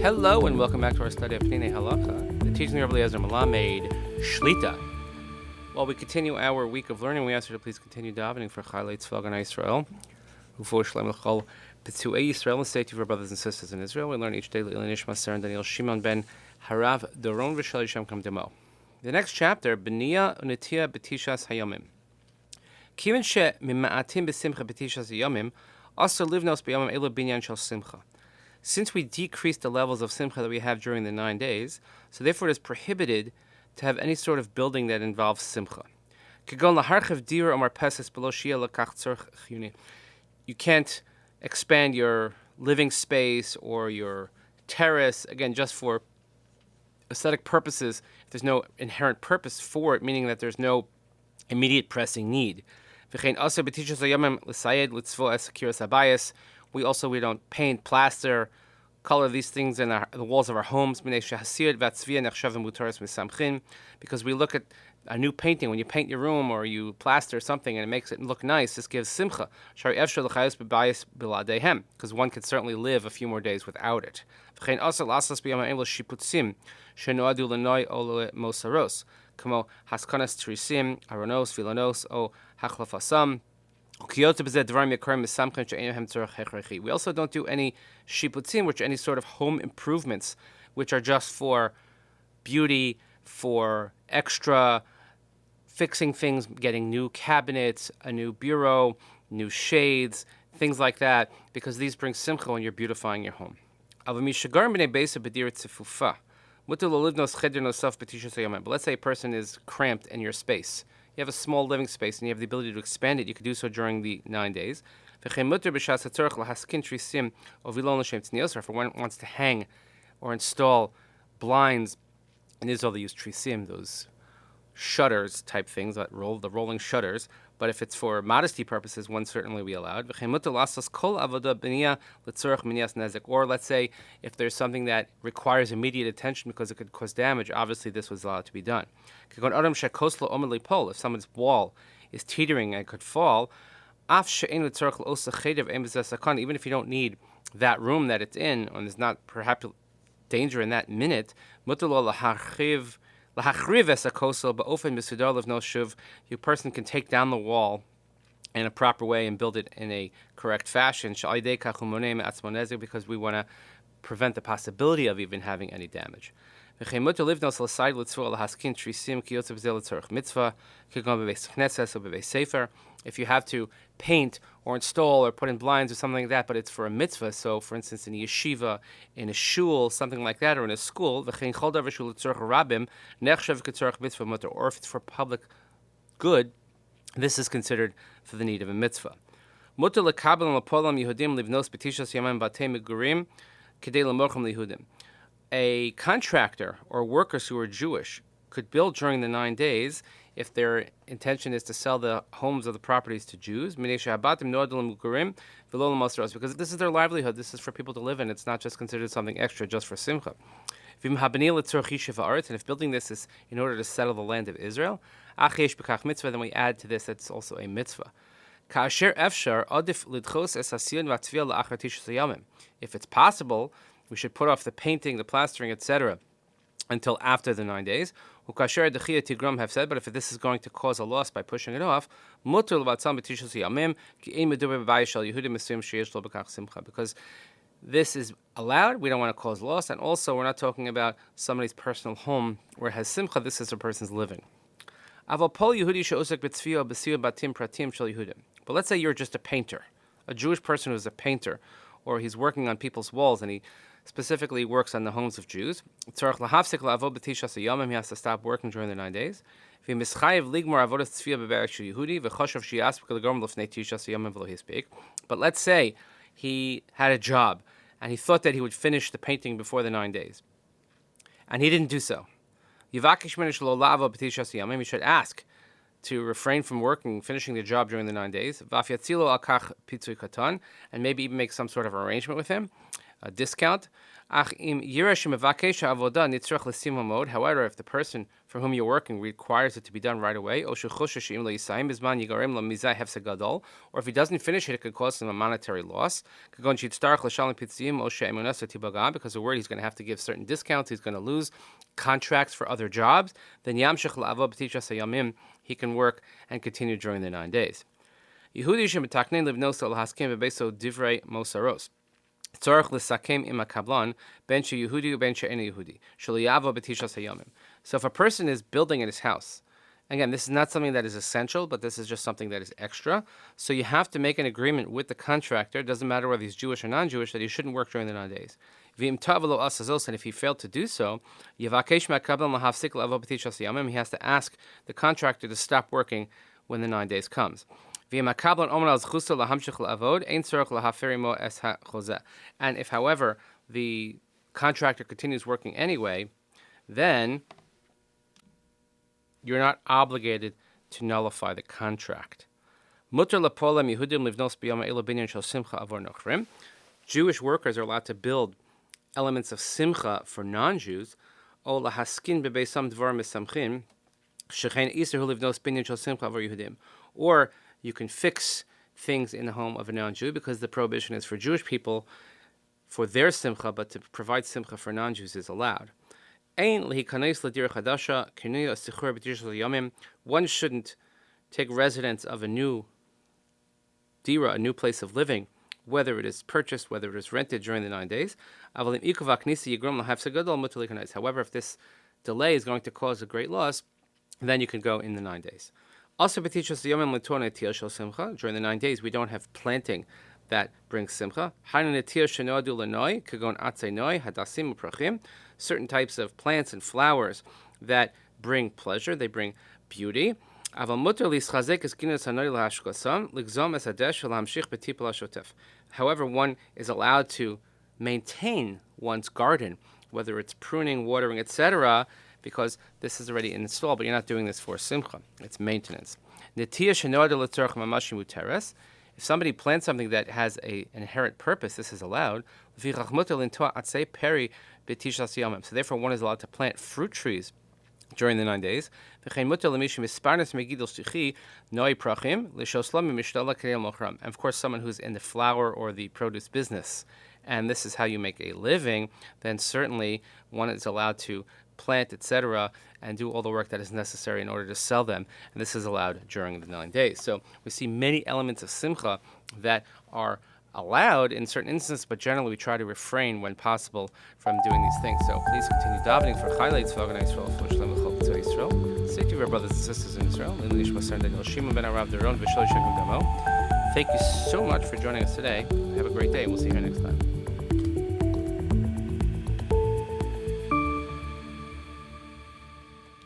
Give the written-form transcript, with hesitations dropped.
Hello and welcome back to our study of Peninei Halacha, the teaching of Rabbi Eliezer Melamed Shlita. While we continue our week of learning, we ask you to please continue davening for Chalei Tzva Gana Yisrael, Ufor Shalem L'Chol Petzuei Yisrael, and safety for brothers and sisters in Israel. We learn each day L'Ilai Nishmat and Daniel Shimon ben Harav Doron V'Shel Yishem Kam Demo. The next chapter, B'niya Unetia B'tishas Hayomim. Kivin she mima'atim b'simcha b'tishas hayomim, also livnos b'yomim elu binyan shel simcha. Since we decrease the levels of simcha that we have during the 9 days, so therefore it is prohibited to have any sort of building that involves simcha. You can't expand your living space or your terrace, again, just for aesthetic purposes, if there's no inherent purpose for it, meaning that there's no immediate pressing need. We don't paint, plaster, color these things in the walls of our homes, because we look at a new painting. When you paint your room or you plaster something and it makes it look nice, this gives simcha. Because one could certainly live a few more days without it. Kamo haskanas trisim, aronos, filanos, o hachlafasam. We also don't do any shiputzim, which are any sort of home improvements, which are just for beauty, for extra fixing things, getting new cabinets, a new bureau, new shades, things like that, because these bring simcha when you're beautifying your home. But let's say a person is cramped in your space. You have a small living space and you have the ability to expand it. You could do so during the 9 days. If one wants to hang or install blinds, in Israel they use trisim, those shutters type things, the rolling shutters. But if it's for modesty purposes, one certainly will be allowed. Or let's say if there's something that requires immediate attention because it could cause damage, obviously this was allowed to be done. If someone's wall is teetering and could fall, even if you don't need that room that it's in, and there's not perhaps danger in that minute, your person can take down the wall in a proper way and build it in a correct fashion, because we want to prevent the possibility of even having any damage. If you have to paint or install or put in blinds or something like that, but it's for a mitzvah, so for instance in a yeshiva, in a shul, something like that, or in a school, or if it's for public good, this is considered for the need of a mitzvah. A contractor or workers who are Jewish could build during the 9 days if their intention is to sell the homes or the properties to Jews, because this is their livelihood, this is for people to live in, it's not just considered something extra just for simcha. And if building this is in order to settle the land of Israel, then we add to this that it's also a mitzvah. If it's possible, we should put off the painting, the plastering, etc., until after the 9 days. But if this is going to cause a loss by pushing it off, because this is allowed, we don't want to cause loss, and also we're not talking about somebody's personal home where it has simcha, this is a person's living. But let's say you're just a painter, a Jewish person who's a painter, or he's working on people's walls, and he specifically works on the homes of Jews. He has to stop working during the 9 days. But let's say he had a job and he thought that he would finish the painting before the 9 days, and he didn't do so. He should ask to refrain from finishing the job during the 9 days, and maybe even make some sort of arrangement with him, a discount. However, if the person for whom you're working requires it to be done right away, or if he doesn't finish it, it could cause him a monetary loss. Because of word, he's going to have to give certain discounts, he's going to lose contracts for other jobs, then he can work and continue during the 9 days. So if a person is building in his house, again, this is not something that is essential, but this is just something that is extra. So you have to make an agreement with the contractor. It doesn't matter whether he's Jewish or non-Jewish, that he shouldn't work during the 9 days. And if he failed to do so, he has to ask the contractor to stop working when the 9 days comes. And if, however, the contractor continues working anyway, then you're not obligated to nullify the contract. Jewish workers are allowed to build elements of simcha for non-Jews, or you can fix things in the home of a non-Jew, because the prohibition is for Jewish people for their simcha, but to provide simcha for non-Jews is allowed. One shouldn't take residence of a new dira, a new place of living, whether it is purchased, whether it is rented during the 9 days. However, if this delay is going to cause a great loss, then you can go in the 9 days. Also, during the 9 days, we don't have planting that brings simcha. Certain types of plants and flowers that bring pleasure, they bring beauty. However, one is allowed to maintain one's garden, whether it's pruning, watering, etc., because this is already installed, but you're not doing this for simcha. It's maintenance. If somebody plants something that has an inherent purpose, this is allowed. So therefore, one is allowed to plant fruit trees during the 9 days. And of course, someone who's in the flower or the produce business, and this is how you make a living, then certainly one is allowed to plant, etc., and do all the work that is necessary in order to sell them. And this is allowed during the 9 days. So we see many elements of simcha that are allowed in certain instances, but generally we try to refrain when possible from doing these things. So please continue davening for Chayla Yitzchak and Israel, for Shalom Chol B'Tzei Israel. Say to our brothers and sisters in Israel, thank you so much for joining us today. Have a great day, and we'll see you here next time.